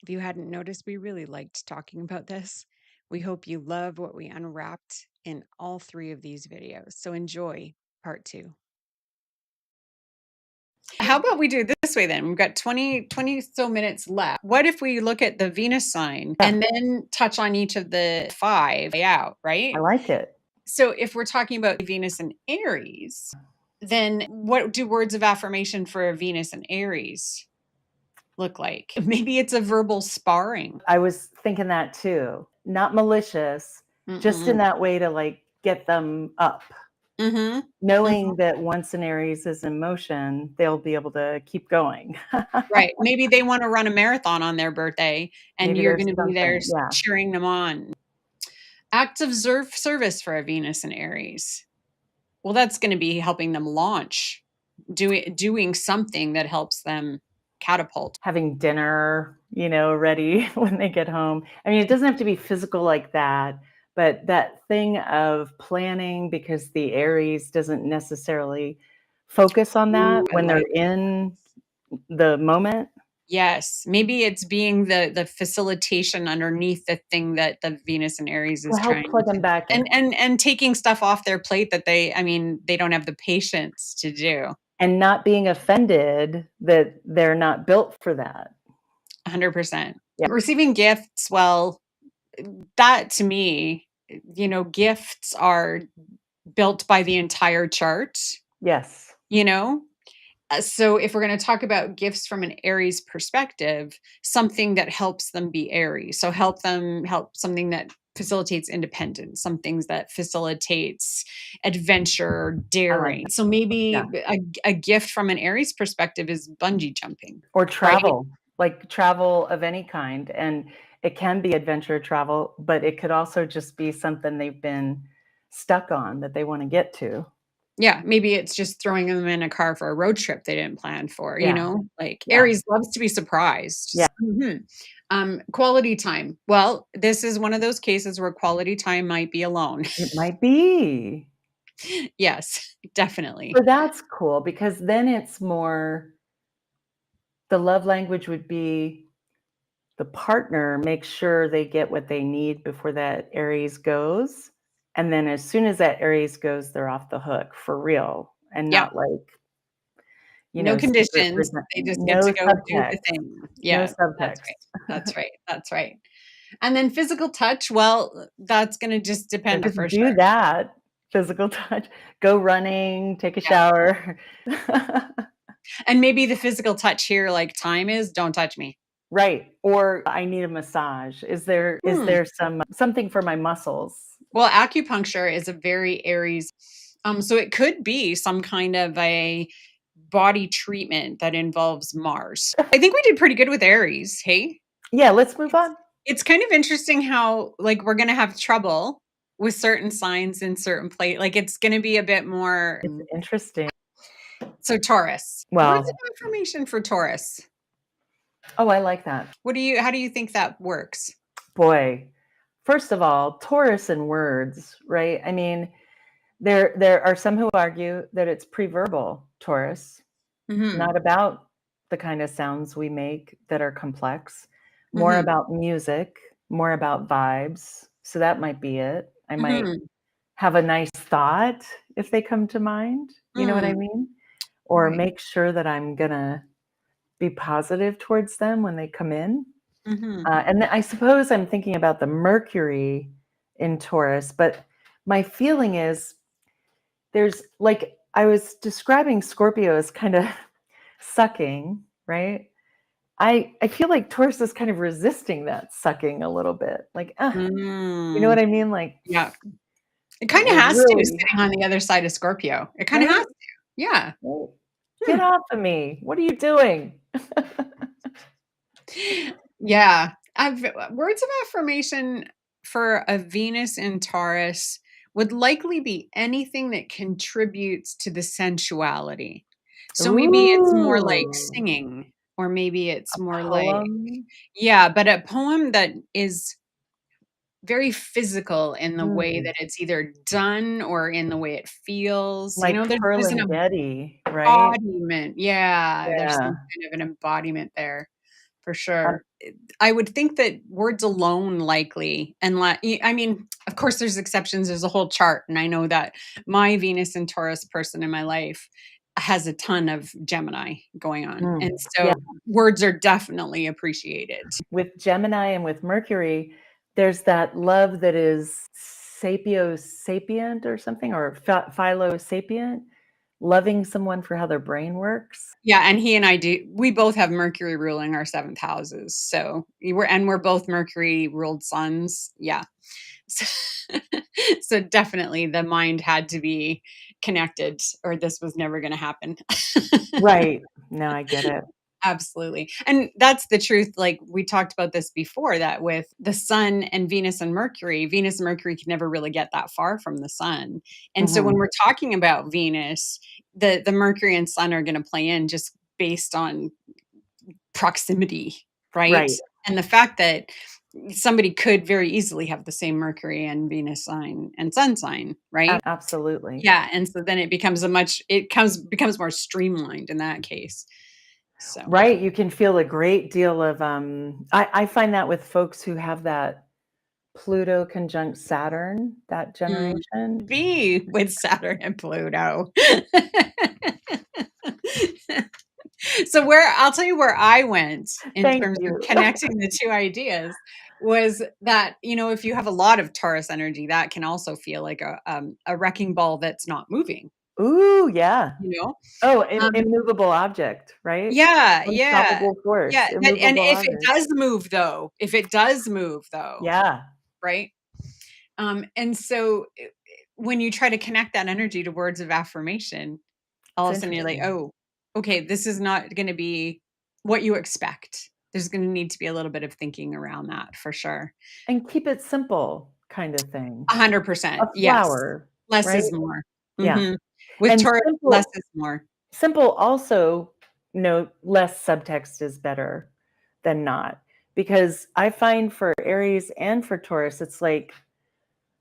If you hadn't noticed, we really liked talking about this. We hope you love what we unwrapped in all three of these videos. So enjoy part two. How about we do it this way then? We've got 20 so minutes left. What if we look at the Venus sign Yeah. and then touch on each of the five way out, I right? like it. So if we're talking about Venus and Aries, then what do words of affirmation for Venus and Aries look like? Maybe it's a verbal sparring. I was thinking that too. Not malicious, just in Mm-mm. that way to like get them up. Mhm. Knowing that once an Aries is in motion, they'll be able to keep going. Right. Maybe they wanna run a marathon on their birthday, and Maybe you're there's gonna be there something. Yeah. cheering them on. Acts of service for a Venus and Aries. Well, that's gonna be helping them launch, doing something that helps them catapult. Having dinner, ready when they get home. I mean, it doesn't have to be physical like that, but that thing of planning because the Aries doesn't necessarily focus on Ooh, that I when they're like in the moment. Yes, maybe it's being the facilitation underneath the thing that the Venus and Aries To is help trying plug to them back in. and taking stuff off their plate that they don't have the patience to do. And not being offended that they're not built for that. 100%. Yeah. Receiving gifts, well, that to me, gifts are built by the entire chart, Yes. you know? So if we're going to talk about gifts from an Aries perspective, something that helps them be Aries. So help something that facilitates independence, some things that facilitates adventure, I like daring. that. So Yeah. maybe a gift from an Aries perspective is bungee jumping, Or right? travel, like travel of any kind, and it can be adventure travel, but it could also just be something they've been stuck on that they wanna get to. Yeah, maybe it's just throwing them in a car for a road trip they didn't plan for, Yeah, Like, yeah, Aries loves to be yeah. surprised. Mhm. Quality time. Well, this is one of those cases where quality time might be alone. It might be. Yes, definitely. So that's cool because then it's more the love language would be the partner makes sure they get what they need before that Aries goes, and then as soon as that Aries goes, they're off the hook for real, and Yeah, not like, no secret conditions, they just get to no go do the subtext, thing. no Yeah, that's right, subtext. that's right, that's right. And then physical touch, well, that's gonna just They depend could for do sure. that, physical touch, go running, take a Yeah, shower. and maybe the physical touch here, like time is, "Don't touch me." Right, or I need a massage. Is Hmm. there something for my muscles? Well, acupuncture is a very Aries, so it could be some kind of a body treatment that involves Mars. I think we did pretty good with Aries, hey? Yeah, let's move It's on. it's kind of interesting how, like, we're gonna have trouble with certain signs in certain like, it's gonna be a bit more It's interesting. so Taurus. Words of Well, affirmation for Taurus. oh, I like that. How do you think that works? Boy, first of all, Taurus and words, right? I mean, there are some who argue that it's preverbal Taurus, Mhm. not about the kind of sounds we make that are complex, more Mhm. about music, more about vibes. So that might be it. I might Mhm. have a nice thought if they come to mind, you know what I Mm. mean? Or Right. make sure that I'm gonna be positive towards them when they come in. Mhm. And I suppose I'm thinking about the Mercury in Taurus, but my feeling is there's like I was describing Scorpio as kind of sucking, right? I feel like Taurus is kind of resisting that sucking a little bit. Like, you know Mm. what I mean? Like, Yeah. It kinda we're has to really sitting on the other side of Scorpio. It kinda has right? to. Yeah. Right. Get Hmm. off of me. What are you doing? Yeah. Words of affirmation for a Venus in Taurus would likely be anything that contributes to the sensuality. So maybe it's more like Ooh, singing, or maybe a it's more like poem. yeah, but a poem that is very physical in the way Mm, that it's either done or in the way it feels. like There's an Ferlinghetti, right? embodiment. Yeah, there's Yeah. some kind of an embodiment there. for Um, sure. I would think that words alone likely, I mean, of course, there's exceptions. There's a whole chart, and I know that my Venus and Taurus person in my life has a ton of Gemini going on, and yeah, so words are definitely appreciated. with Gemini and with Mercury, there's that love that is sapio sapient or something, or philo sapient, loving someone for how their brain works. Yeah, and he and I do. We both have Mercury ruling our seventh houses, so we're both Mercury ruled suns. Yeah, so, so definitely the mind had to be connected, or this was never going to happen. Right. No, I get it. Absolutely. And that's the truth. Like we talked about this before, that with the sun and Venus and Mercury can never really get that far from the sun. And so when Mhm. we're talking about Venus, the Mercury and sun are going to play in just based on proximity, right? Right. And the fact that somebody could very easily have the same Mercury and Venus sign and sun sign, right? Absolutely. Yeah. And so then it becomes more streamlined in that case. So Right. You can feel a great deal of I find that with folks who have that Pluto conjunct Saturn, that mm. generation. Be with Saturn and Pluto. So where I'll tell you where I went in Thank terms of you. connecting the two ideas was that, if you have a lot of Taurus energy, that can also feel like a wrecking ball that's not moving, Ooh, yeah. you know? Oh, Um, immovable object, right? yeah, yeah. Unstoppable force, Yeah, and immovable object. if it does move though, Yeah, right? And so when you try to connect that energy to words of affirmation, all it's of a sudden you're like, interesting. "Oh, okay, this is not gonna be what you expect." There's gonna need to be a little bit of thinking around that for sure. And keep it simple kind of thing. A 100%, yes. flower, Less right? is more. Yeah. Mhm. With And Taurus, less is more. simple also, less subtext is better than not. Because I find for Aries and for Taurus, it's like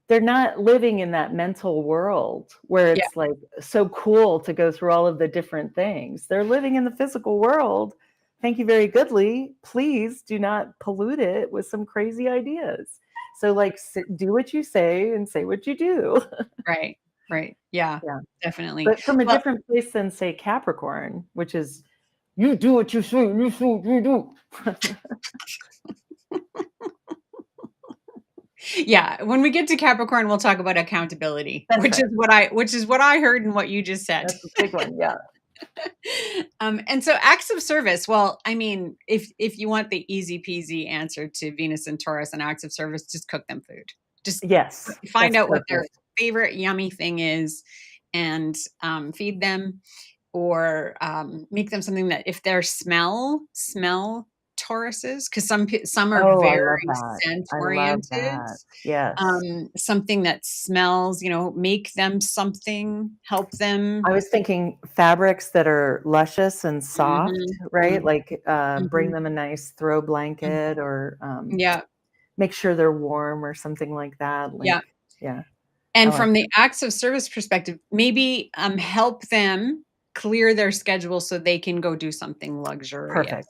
they're not living in that mental world where Yeah, it's like so cool to go through all of the different things. They're living in the physical world. Thank you very goodly. Please do not pollute it with some crazy ideas. So, like, do what you say and say what you do. right, right. Yeah, Yeah. definitely. But from a Well, different place than, say, Capricorn, which is you do what you say, you say what you do. yeah, when we get to Capricorn, we'll talk about accountability, That's which right. is what I heard and what you just said. That's a big one. Yeah. And so acts of service. Well, I mean, if you want the easy peasy answer to Venus and Taurus and acts of service, just cook them food. Just Yes. find That's out what their perfect. favorite yummy thing is, and feed them, or make them something that if they're smell Tauruses, because some are Oh, I very love that. scent I love oriented. that. Yes. Something that smells, make them something, help them. I was thinking fabrics that are luscious and soft, Mhm, right? mhm, Like, bring mhm, them a nice throw mhm. blanket or, Yeah, make sure they're warm or something like that. yeah. Like, yeah, I And like from the that. acts of service perspective, maybe, help them clear their schedule so they can go do something luxurious, Perfect.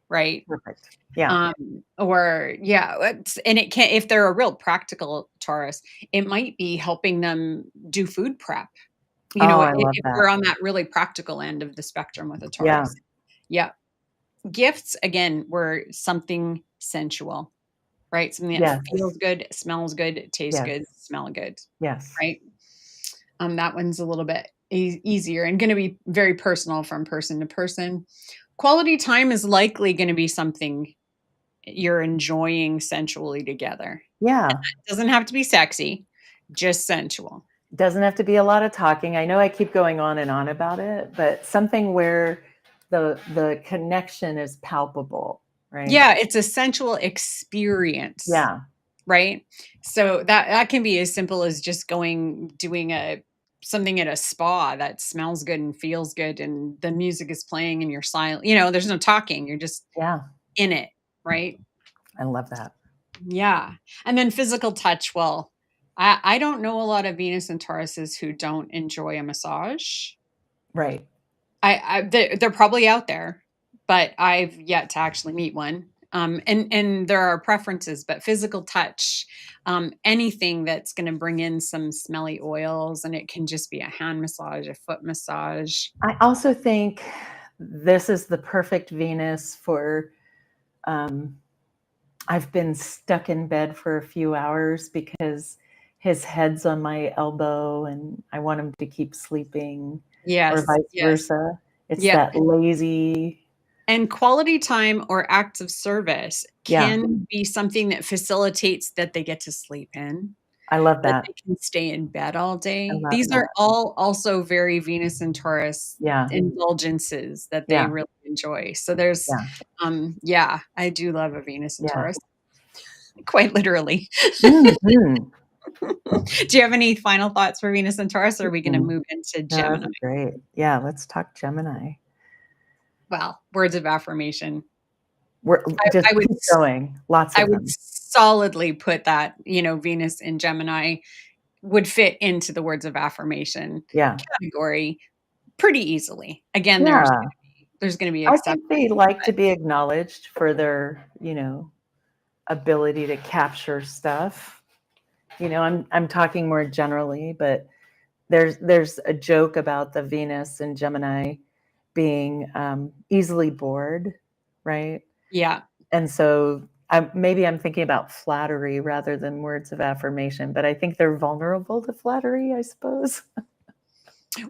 right? Perfect. Yeah. Or yeah, and it can, if they're a real practical Taurus, it might be helping them do food prep. Oh, I love If that. we're on that really practical end of the spectrum with a Yeah. Taurus. Yeah. Gifts, again, were something sensual, right? Something that Yes. feels good, smells good, tastes Yes. good, smell good, Yes. right? That one's a little bit easier and going to be very personal from person to person. Quality time is likely going to be something you're enjoying sensually together. Yeah. It doesn't have to be sexy, just sensual. Doesn't have to be a lot of talking. I know I keep going on and on about it, but something where the connection is palpable, right? Yeah, it's a sensual experience, Yeah. right? So that can be as simple as just doing a something at a spa that smells good and feels good, and the music is playing and you're silent. There's no talking. You're just Yeah. in it, right? I love that. Yeah. And then physical touch. Well, I don't know a lot of Venus and Tauruses who don't enjoy a massage. Right. They're probably out there, but I've yet to actually meet one. And there are preferences, but physical touch, anything that's going to bring in some smelly oils, and it can just be a hand massage, a foot massage. I also think this is the perfect Venus for, um, I've been stuck in bed for a few hours because his head's on my elbow and I want him to keep sleeping, or Yes, vice yes, versa. It's yeah. that lazy, And quality time or acts of service yeah, can be something that facilitates that they get to sleep in, I love that that. they can stay in bed all I day. love These are that. all also very Venus and Taurus Yeah, indulgences that they yeah, really enjoy. So there's, yeah, yeah, I do love a Venus and yeah. Taurus, quite literally. Mhm, Do you have any final thoughts for Venus and Taurus, or are we gonna mhm. move into No, Gemini? that's great. Yeah, let's talk Gemini. Well, words of affirmation. We're just I would keep going, lots I of would them. solidly put that, Venus in Gemini would fit into the words of affirmation Yeah. category pretty easily. Again, Yeah. there's gonna be I think they exceptions, like but to be acknowledged for their, ability to capture stuff. I'm talking more generally, but there's a joke about the Venus and Gemini being, easily bored, right? yeah. And so, maybe I'm thinking about flattery rather than words of affirmation, but I think they're vulnerable to flattery, I suppose.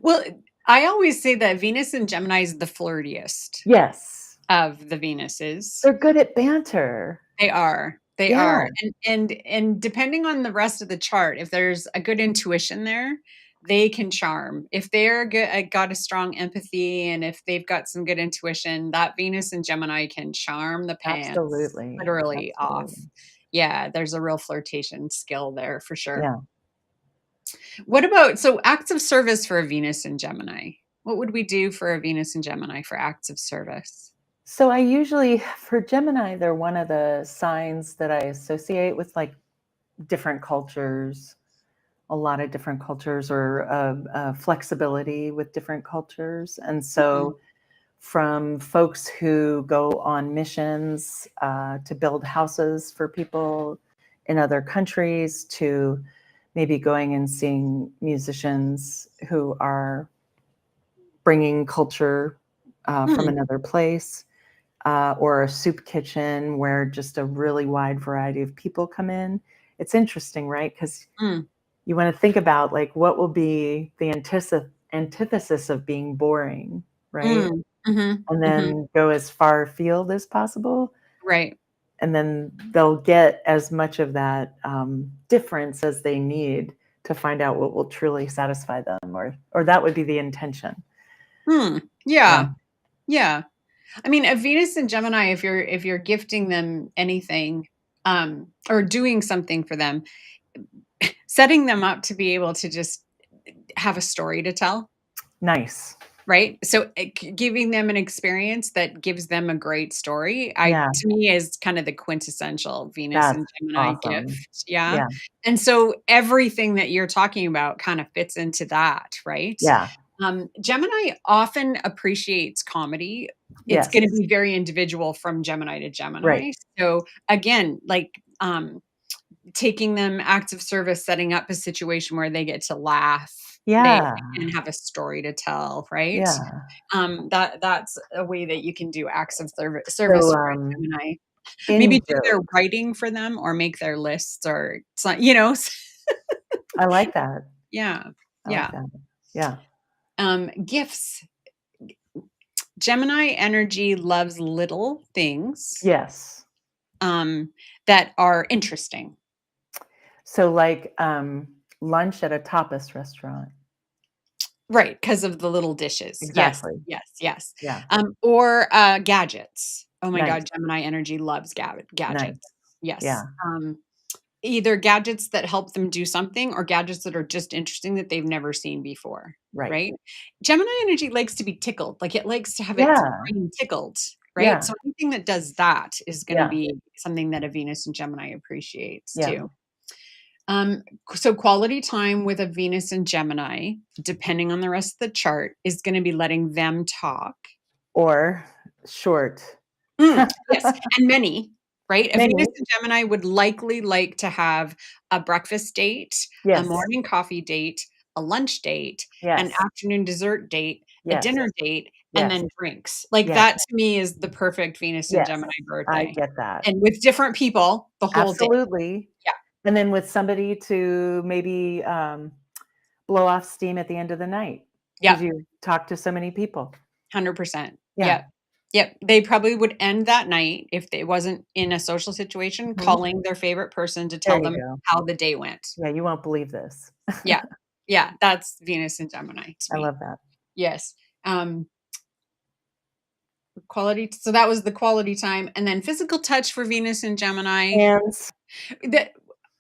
Well, I always say that Venus in Gemini is the flirtiest Yes. of the Venuses. They're good at banter. They are. They Yeah, are. And depending on the rest of the chart, if there's a good intuition there, they can charm. If they're good, got a strong empathy, and if they've got some good intuition, that Venus and Gemini can charm the pants absolutely, literally off. absolutely. Yeah, there's a real flirtation skill there for sure. Yeah. What about acts of service for a Venus and Gemini? What would we do for a Venus and Gemini for acts of service? So I usually, for Gemini, they're one of the signs that I associate with like different cultures, a lot of different cultures, or flexibility with different cultures. And Mhm. so, from folks who go on missions to build houses for people in other countries, to maybe going and seeing musicians who are bringing culture from Hmm. another place, or a soup kitchen where just a really wide variety of people come in. It's interesting, right? Because Mm. you want to think about like what will be the antithesis of being boring, right? Mm. Mhm. And Mhm. then go as far afield as possible. Right. And then they'll get as much of that difference as they need to find out what will truly satisfy them, or that would be the intention. Hmm. Yeah. Yeah. Yeah. I mean, a Venus and Gemini, if you're gifting them anything, or doing something for them, setting them up to be able to just have a story to tell, Nice. right? So, giving them an experience that gives them a great story, Yeah. to me is kind of the quintessential Venus That's and Gemini awesome. gift. Yeah. Yeah. And so everything that you're talking about kind of fits into that, right? Yeah. Gemini often appreciates comedy. It's Yes. going to be very individual from Gemini to Right. Gemini. So again, taking them acts of service, setting up a situation where they get to laugh, they Yeah. and have a story to tell, right? Yeah. That's a way that you can do acts of service So, for a Gemini. Maybe in do their joke. writing for them or make their lists or I like that. yeah. I like Yeah. that. Yeah. Gifts. Gemini energy loves little things, Yes. um, that are interesting. So, like, lunch at a tapas restaurant. Right, because of the little dishes. Yes, Exactly. yes, yes. Yeah. Or, gadgets. Oh my Nice. god, Gemini energy loves Nice. gadgets. Yes. Yeah. Either gadgets that help them do something or gadgets that are just interesting that they've never seen before, Right. right? Gemini energy likes to be tickled, like, it likes to have its Yeah. brain tickled, right? Yeah. So anything that does that is gonna Yeah. be something that a Venus and Gemini appreciates Yeah. too. So quality time with a Venus and Gemini, depending on the rest of the chart, is gonna be letting them talk. Or Short. Yes, and many, right? A Venus Many. in Gemini would likely like to have a breakfast date, a Yes. morning coffee date, a lunch date, an Yes. afternoon dessert date, a Yes. dinner date, and Yes. then drinks. Like, Yes. that to me is the perfect Venus in Yes. Gemini I birthday, get that. and with different people the whole day. Absolutely. Yeah, And then with somebody to maybe, blow off steam at the end of the night yeah. because you talk to so many people. 100%. Yeah. Yep. Yep. They probably would end that night if it wasn't in a social situation, Mhm. calling their favorite person to There tell you them go. how the day went. Yeah, you won't believe this. Yeah. Yeah, that's Venus and Gemini to I me. love that. Yes. Quality so that was the quality time, and then physical touch for Venus and Gemini. Hands. The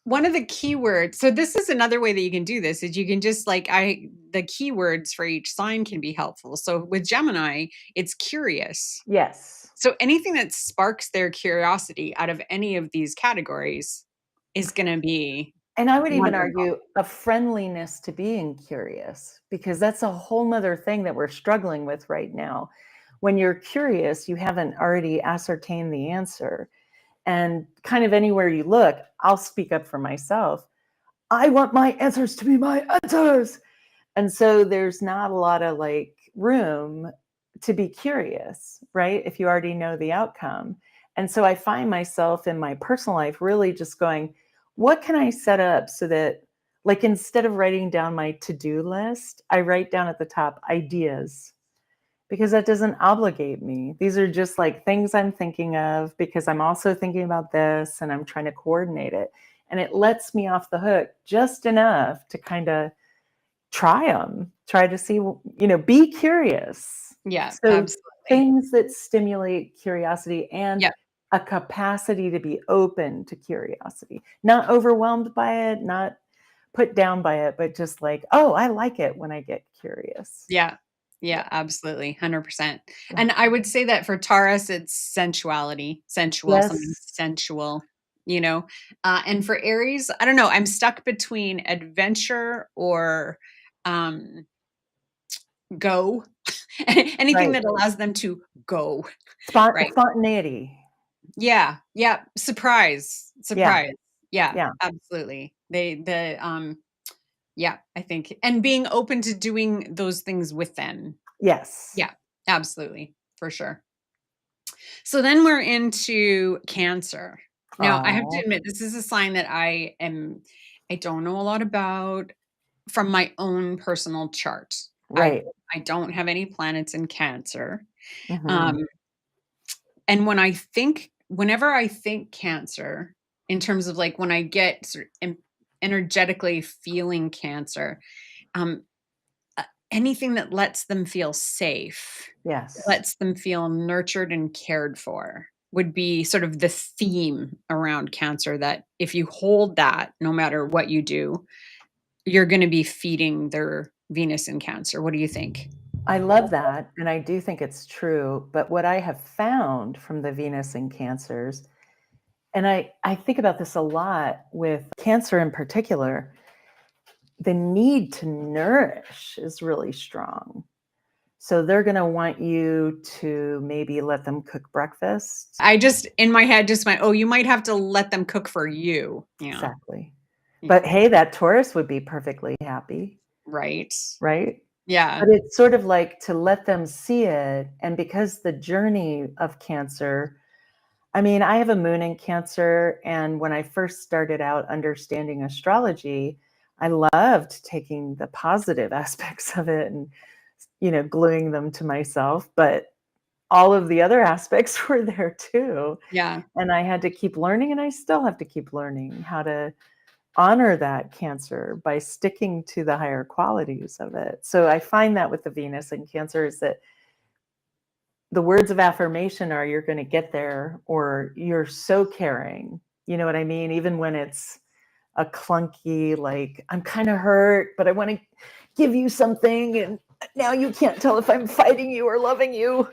one of the keywords so this is another way that you can do this, is you can just, like, I the keywords for each sign can be helpful. So with Gemini, it's curious. Yes. So anything that sparks their curiosity out of any of these categories is gonna be And I would even wonderful. argue a friendliness to being curious, because that's a whole nother thing that we're struggling with right now. When you're curious, you haven't already ascertained the answer. And kind of anywhere you look, I'll speak up for myself. I want my answers to be my answers. And so there's not a lot of like room to be curious, right? If you already know the outcome. And so I find myself in my personal life really just going, what can I set up so that, like, instead of writing down my to do list, I write down at the top ideas because that doesn't obligate me. These are just like things I'm thinking of because I'm also thinking about this and I'm trying to coordinate it. And it lets me off the hook just enough to kind of try them, try to see, be curious. Yeah, So absolutely. things that stimulate curiosity and Yeah, a capacity to be open to curiosity, not overwhelmed by it, not put down by it, but just like, oh, I like it when I get curious. yeah. Yeah. Yeah, absolutely, 100%. Yeah. And I would say that for Taurus, it's sensuality, sensual, something Yes. sensual, you know? And for Aries, I don't know, I'm stuck between adventure or, um, go. Anything Right. that allows them to go, right? Spontaneity. Yeah, yeah, surprise, Yeah. surprise. Yeah, Yeah. absolutely. Yeah, I think and being open to doing those things with them. Yes. Yeah, absolutely, for sure. So then we're into Cancer. Now, I have to Oh, admit, this is a sign that I don't know a lot about from my own personal chart. I right. I don't have any planets in Cancer. Hmm. Um, and whenever I think Cancer, in terms of, like, when I get sort of energetically feeling Cancer, um, anything that lets them feel safe, Yes. lets them feel nurtured and cared for would be sort of the theme around Cancer, that if you hold that, no matter what you do, you're gonna be feeding their Venus in Cancer. What do you think? I love that, and I do think it's true, but what I have found from the Venus in Cancers, and I think about this a lot with Cancer in particular, the need to nourish is really strong. So they're gonna want you to maybe let them cook breakfast. I just in my head just went, "Oh, you might have to let them cook for you." Yeah. Exactly. Yeah. But hey, that Taurus would be perfectly happy, Right. right? Yeah. But it's sort of like to let them see it, and because the journey of Cancer, I mean, I have a moon in Cancer, and when I first started out understanding astrology, I loved taking the positive aspects of it and, gluing them to myself, but all of the other aspects were there too. Yeah. And I had to keep learning, and I still have to keep learning how to honor that Cancer by sticking to the higher qualities of it. So I find that with the Venus in Cancer is that the words of affirmation are you're going to get there or you're so caring. You know what I mean? Even when it's a clunky, like, I'm kind of hurt, but I want to give you something. And now you can't tell if I'm fighting you or loving you.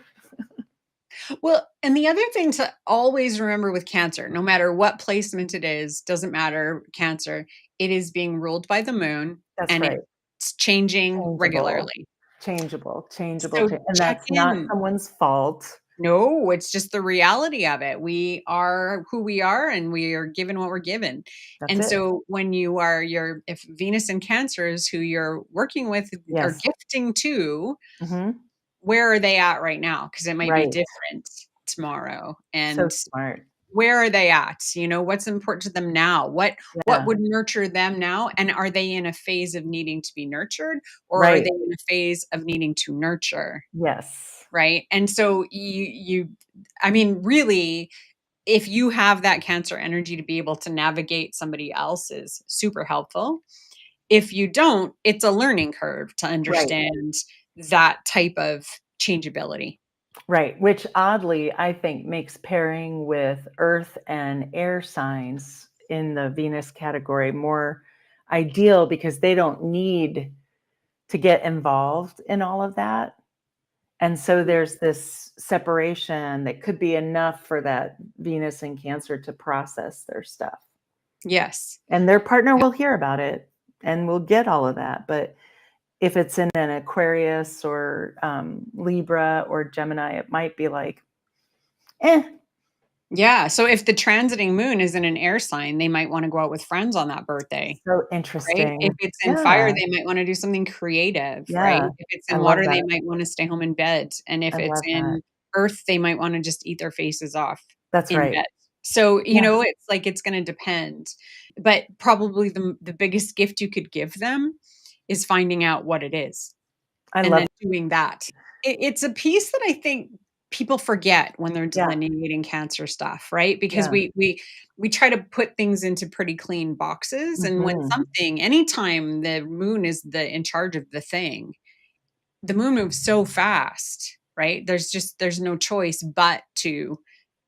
Well, and the other thing to always remember with Cancer, no matter what placement it is, doesn't matter, Cancer, it is being ruled by the moon That's and right. it's changing Changeable, regularly. changeable, changeable. So And check that's not in. someone's fault. No, it's just the reality of it. We are who we are and we are given what we're given. That's And it. so when you are your if Venus in Cancer is who you're working with or Yes. gifting to, Hmm. where are they at right now? Because it might be Right. different tomorrow. So And smart. where are they at? What's important to them now? What Yeah. would nurture them now? And are they in a phase of needing to be nurtured, or are Right. they in a phase of needing to nurture? Yes. Right? And so you I mean, really, if you have that Cancer energy to be able to navigate somebody else is super helpful. If you don't, it's a learning curve to Right. understand that type of changeability. Right. Which oddly, I think makes pairing with earth and air signs in the Venus category more ideal because they don't need to get involved in all of that. And so there's this separation that could be enough for that Venus and Cancer to process their stuff. Yes. And their partner will hear about it and will get all of that. But if it's in an Aquarius or Libra or Gemini, it might be like, eh, Yeah, so if the transiting moon is in an air sign, they might wanna go out with friends on that birthday, so right? If interesting. it's in fire, Yeah, they might wanna do something creative, right? yeah. If it's I in love water, they that. might wanna stay home in bed, and if I it's love that. in earth, they might wanna just eat their faces off That's in right. bed. So, Yeah, it's like it's gonna depend, but probably the biggest gift you could give them is finding out what it is, I and love. then doing that. It's a piece that I think people forget when they're Yeah, delineating Cancer stuff, right? Because yeah. we try to put things into pretty clean boxes, and when Mhm. something anytime the moon is in charge of the thing, the moon moves so fast, right? There's no choice but to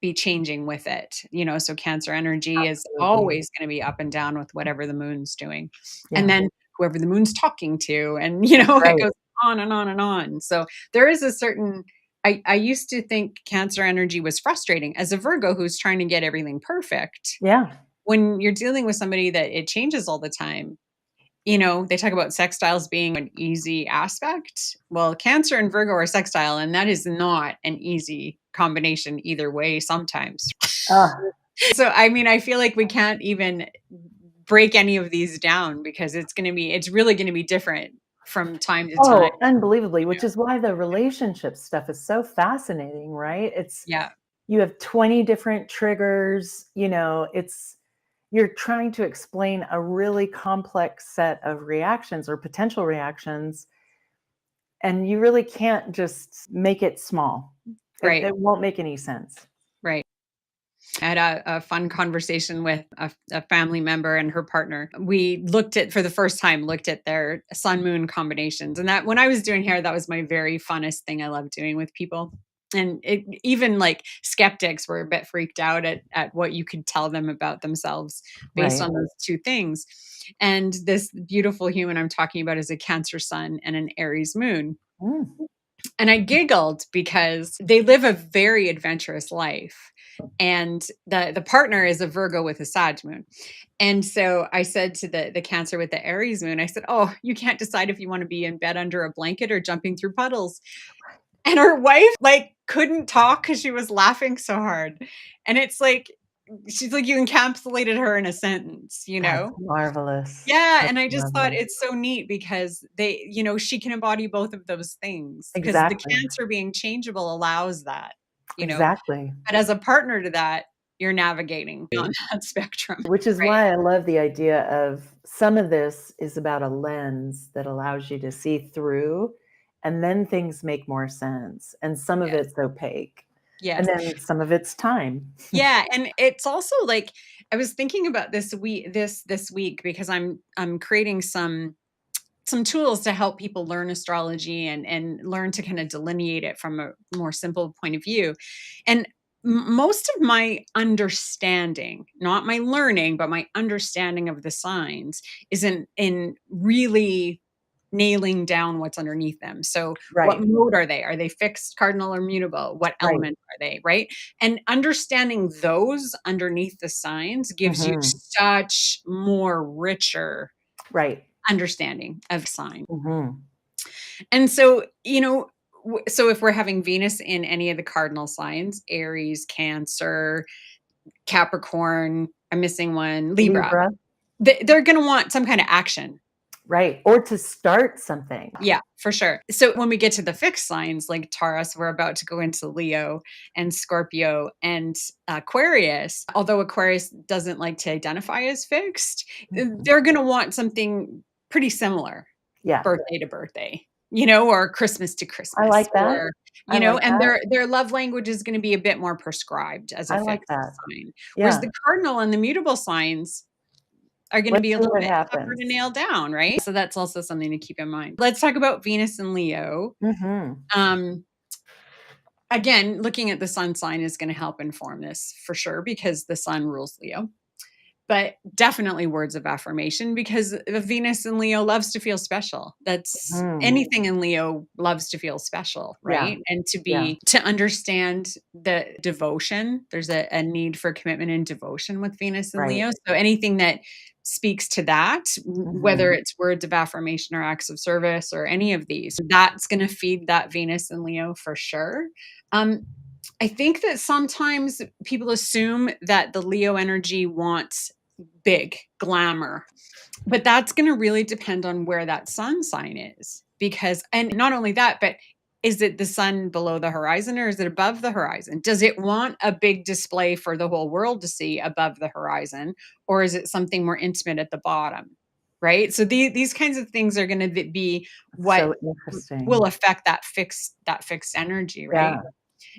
be changing with it, so Cancer energy is Absolutely. always gonna be up and down with whatever the moon's doing. And Yeah, then whoever the moon's talking to, and, that's it right. goes on and on and on. So there is a certain I used to think Cancer energy was frustrating as a Virgo who's trying to get everything perfect. Yeah. When you're dealing with somebody that it changes all the time, they talk about sextiles being an easy aspect. Well, Cancer and Virgo are sextile, and that is not an easy combination either way sometimes. Ah, So, I mean, I feel like we can't even break any of these down because it's really going to be different from time to time. oh, unbelievably, you which know? is why the relationship stuff is so fascinating, right? It's Yeah. you have 20 different triggers, it's you're trying to explain a really complex set of reactions or potential reactions, and you really can't just make it small. It Right. it won't make any sense. Right. I had a fun conversation with a family member and her partner. We for the first time, looked at their sun moon combinations. And that when I was doing hair, that was my very funnest thing I love doing with people. And even like skeptics were a bit freaked out at what you could tell them about themselves based Right. on those two things. And this beautiful human I'm talking about is a Cancer sun and an Aries moon. Mm. And I giggled because they live a very adventurous life. And the partner is a Virgo with a Sag moon. And so I said to the Cancer with the Aries moon, I said, "Oh, you can't decide if you want to be in bed under a blanket or jumping through puddles." And her wife like couldn't talk because she was laughing so hard. And it's like she's like, you encapsulated her in a sentence, you That's know? marvelous. Yeah, That's and I just thought marvelous. it's so neat because she can embody both of those things because the Exactly. Cancer being changeable allows that, you know? Exactly. But as a partner to that, you're navigating on that spectrum, Which is right? why I love the idea of some of this is about a lens that allows you to see through, and then things make more sense, and some of Yes, it's opaque, and yes. then some of it's time. Yeah, and it's also like I was thinking about this week because I'm creating some tools to help people learn astrology and learn to kind of delineate it from a more simple point of view. And most of my understanding, not my learning, but my understanding of the signs is in really nailing down what's underneath them. So what Right, mode are they? Are they fixed, cardinal, or mutable? What right. element are they, right? And understanding those underneath the signs gives you Mhm. such more richer Right. understanding of sign. Mhm. And so, So if we're having Venus in any of the cardinal signs, Aries, Cancer, Capricorn, I'm missing one, Libra, Libra, they're going to want some kind of action. right? Or to start something. Yeah, for sure. So when we get to the fixed signs like Taurus, we're about to go into Leo and Scorpio and Aquarius. Although Aquarius doesn't like to identify as fixed, Mhm. they're going to want something pretty similar, Yeah, birthday to birthday, you know, or Christmas to I Christmas, like that. or I you know, like and that. their love language is going to be a bit more prescribed as a I like fixed that. sign. Whereas Yeah. the cardinal and the mutable signs are gonna Let's be a see little what bit tougher to happens. nail down, right? So that's also something to keep in mind. Let's talk about Venus and Leo. Mhm. Um, Again, looking at the sun sign is gonna help inform this for sure because the sun rules Leo. But definitely words of affirmation because the Venus in Leo loves to feel special. That's Mm. anything in Leo loves to feel special, Yeah, right? And yeah. to understand the devotion. There's a need for commitment and devotion with Venus and Right. Leo. So anything that speaks to that, whether Mhm. it's words of affirmation or acts of service or any of these, that's going to feed that Venus and Leo for sure. Um, I think that sometimes people assume that the Leo energy wants big glamour, but that's going to really depend on where that sun sign is. Because, and not only that, but is it the sun below the horizon or is it above the horizon? Does it want a big display for the whole world to see above the horizon, or is it something more intimate at the bottom? Right. So these kinds of things are going to be what So will interesting. affect that fixed energy, right? Yeah.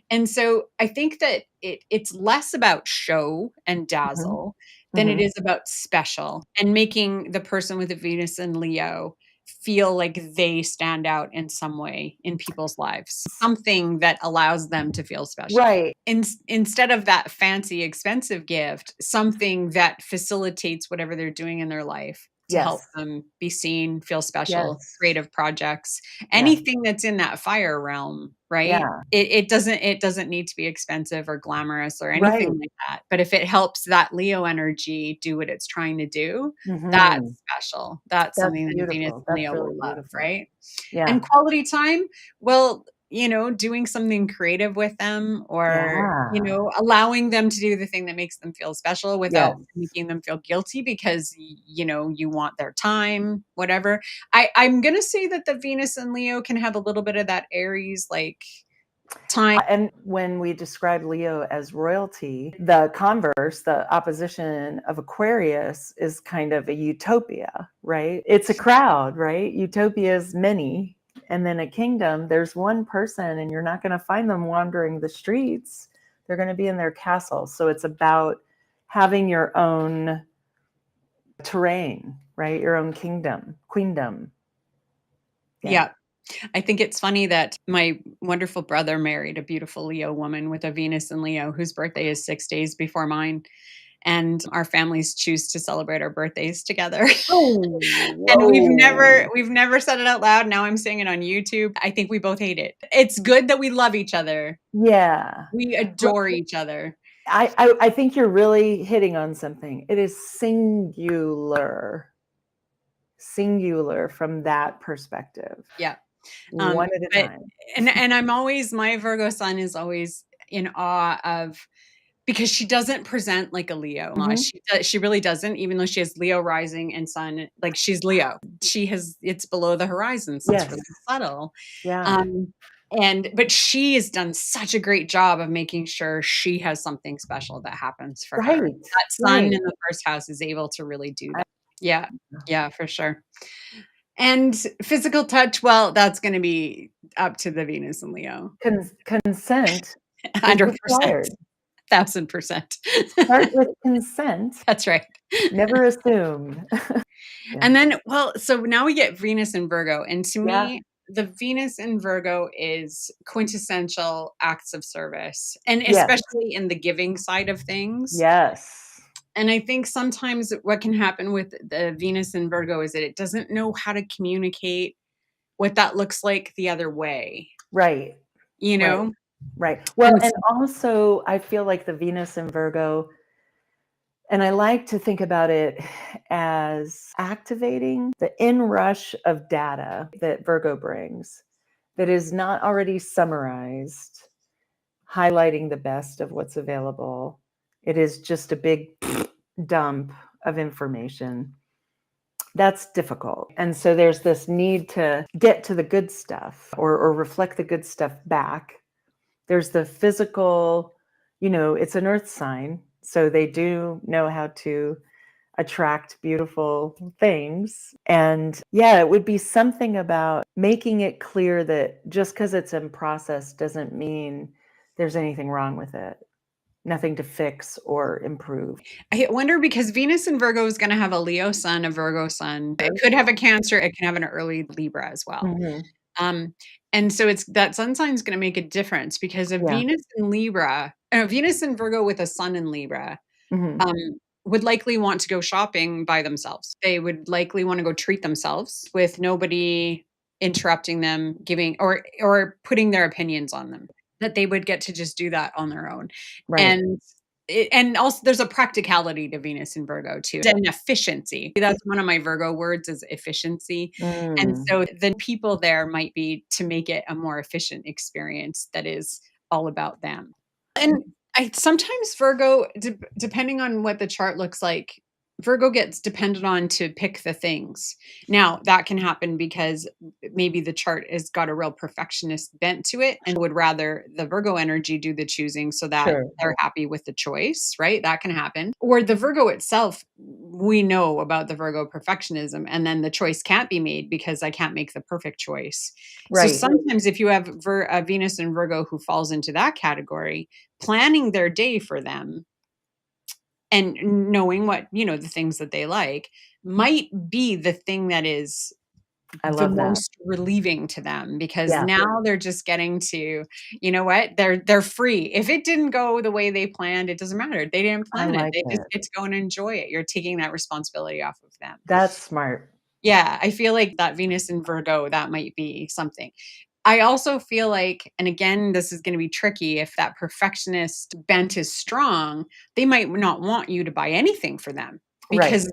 And so I think that it's less about show and Mhm. dazzle than it Mhm. is about special and making the person with a Venus and Leo feel like they stand out in some way in people's lives. Something that allows them to feel special. Right. Instead of that fancy, expensive gift, something that facilitates whatever they're doing in their life to help Yes. them be seen, feel special, Yes. creative projects, Yeah. anything that's in that fire realm, right? Yeah. It doesn't need to be expensive or glamorous or anything Right. like that. But if it helps that Leo energy do what it's trying to do, Mhm. that's special. That's That's something that Venus beautiful. and That's Leo really will love, beautiful. right? And Yeah. quality time, well, doing something creative with them or, Yeah. allowing them to do the thing that makes them feel special Yes. without making them feel guilty because, you want their time, whatever. I'm gonna say that the Venus and Leo can have a little bit of that Aries, like, time. And when we describe Leo as royalty, the converse, the opposition of Aquarius is kind of a utopia, right? It's a crowd, right? Utopia is many. And then a kingdom, there's one person, and you're not going to find them wandering the streets. They're going to be in their castle. So it's about having your own terrain, right? Your own kingdom, queendom. Yeah. Yeah. I think it's funny that my wonderful brother married a beautiful Leo woman with a Venus in Leo whose birthday is 6 days before mine, and our families choose to celebrate our birthdays together. Oh, And we've never whoa. we've never said it out loud, now I'm saying it on YouTube. I think we both hate it. It's good that we love each other. Yeah. We adore each other. I think you're really hitting on something. It is singular from that perspective, Yeah. one at a But time. and I'm always my Virgo sun is always in awe of because she doesn't present like a Leo. Mhm. She really doesn't, even though she has Leo rising and sun, like, she's Leo. It's below the horizon, so it's Yes. really subtle. Yeah. Um, but she has done such a great job of making sure she has something special that happens for her. Right. That sun in Right. the first house is able to really do I that. Yeah. Yeah, for sure. And physical touch, well, that's gonna be up to the Venus and Leo. Consent is 100%, required. 1,000%. Start with consent, That's right. never assume. Yeah. And then, well, so now we get Venus in Virgo, and to Yeah. me, the Venus in Virgo is quintessential acts of service, and Yes. especially in the giving side of things. Yes. And I think sometimes what can happen with the Venus in Virgo is that it doesn't know how to communicate what that looks like the other way, Right. you Right. know? Right. Well, And and also I feel like the Venus in Virgo, and I like to think about it as activating the inrush of data that Virgo brings. that is not already summarized, highlighting the best of what's available. It is just a big dump of information. That's difficult. And so there's this need to get to the good stuff or reflect the good stuff back. There's the physical, it's an earth sign. So they do know how to attract beautiful things. And yeah, it would be something about making it clear that just because it's in process doesn't mean there's anything wrong with it. Nothing to fix or improve. I wonder because Venus in Virgo is gonna have a Leo sun, a Virgo sun. It could have a Cancer, it can have an early Libra as well. Mhm. Um, and so it's that sun sign is gonna make a difference because a Yeah. Venus in Libra, Venus in Virgo with a sun in Libra, Mhm. um, would likely want to go shopping by themselves. They would likely wanna go treat themselves with nobody interrupting them, giving or putting their opinions on them, that they would get to just do that on their own. Right. And and also there's a practicality to Venus in Virgo too, and efficiency. That's one of my Virgo words is efficiency. And Mm. so the people there might be to make it a more efficient experience that is all about them. And I sometimes Virgo, depending on what the chart looks like, Virgo gets depended on to pick the things. Now, that can happen because maybe the chart has got a real perfectionist bent to it and would rather the Virgo energy do the choosing so that Sure. they're happy with the choice, right? That can happen. Or the Virgo itself, we know about the Virgo perfectionism, and then the choice can't be made because I can't make the perfect choice. So Right. sometimes if you have a Venus in Virgo who falls into that category, planning their day for them and knowing what, the things that they like might be the thing that is I the love that. most relieving to them because Yeah. now they're just getting to, you know what? They're free. If it didn't go the way they planned, it doesn't matter. They didn't I plan it. like They just it. get to go and enjoy it. You're taking that responsibility off of them. That's smart. Yeah, I feel like that Venus in Virgo, that might be something. I also feel like, and again, this is gonna be tricky, if that perfectionist bent is strong, they might not want you to buy anything for them Right. because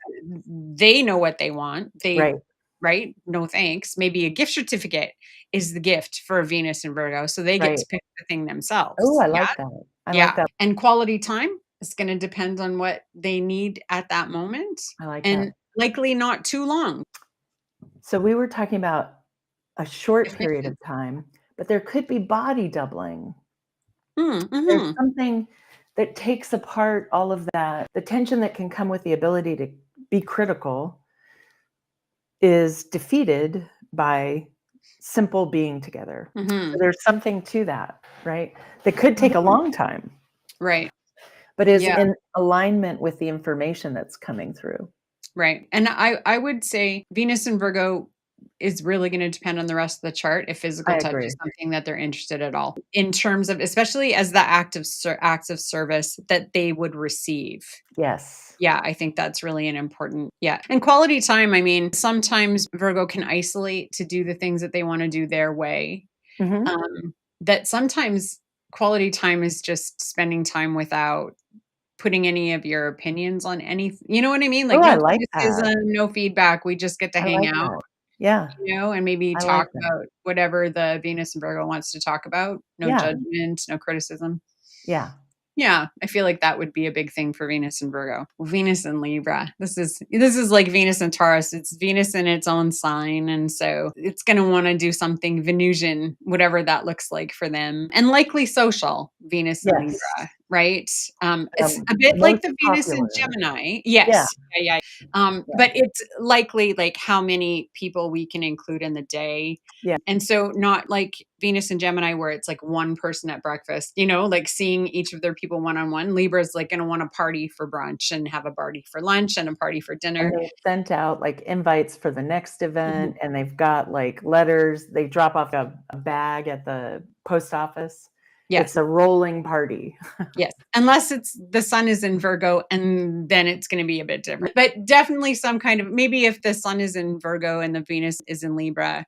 they know what they want. Right. Right? No thanks. Maybe a gift certificate is the gift for Venus and Virgo, so they get Right. to pick the thing Oh, themselves. I Yeah? like that. I like Yeah. that. And quality time is gonna depend on what they need at that moment, I like that. and likely not too long. So we were talking about a short period Efficient. of time, but there could be body doubling. There's Mhm. something that takes apart all of that. The tension that can come with the ability to be critical is defeated by simple being together. So Mhm. there's something to that, right? That could take a Mhm. long time, Right. but is Yeah, in alignment with the information that's coming through. right. And I would say Venus and Virgo is really gonna depend on the rest of the chart if I physical touch agree. is something that they're interested at all, in terms of especially as the acts of service that they would receive. Yes. Yeah, I think that's really an important, yeah. And quality time, I mean, sometimes Virgo can isolate to do the things that they wanna do their way. Mhm. That sometimes quality time is just spending time without putting any of your opinions on any, you know what I mean? Oh, Like, I no like that. criticism, no feedback, we just get to I hang like out, that. Yeah, and maybe I like talk that. about whatever the Venus and Virgo wants to talk about. No Yeah, judgment, no criticism. yeah. Yeah, I feel like that would be a big thing for Venus and Virgo. Venus and Libra. This is like Venus and Taurus. It's Venus in its own sign, and so it's going to want to do something Venusian, whatever that looks like for them, and likely social. Venus and Yes. Libra, right? It's a bit like Most the Venus in popular. Gemini. Yeah, Yes, yeah, yeah. yeah, But it's likely like how many people we can include in the day, yeah. and so not like Venus and Gemini where it's like one person at breakfast, like seeing each of their people one on one. Libra is like going to want a party for brunch and have a party for lunch and a party for And dinner. they've sent out, like, invites for the next Mhm. event, and they've got, like, letters. They drop off a bag at the post office. Yeah. It's a rolling party. Yes. Unless it's the sun is in Virgo and then it's going to be a bit different. But definitely some kind of, maybe if the sun is in Virgo and the Venus is in Libra,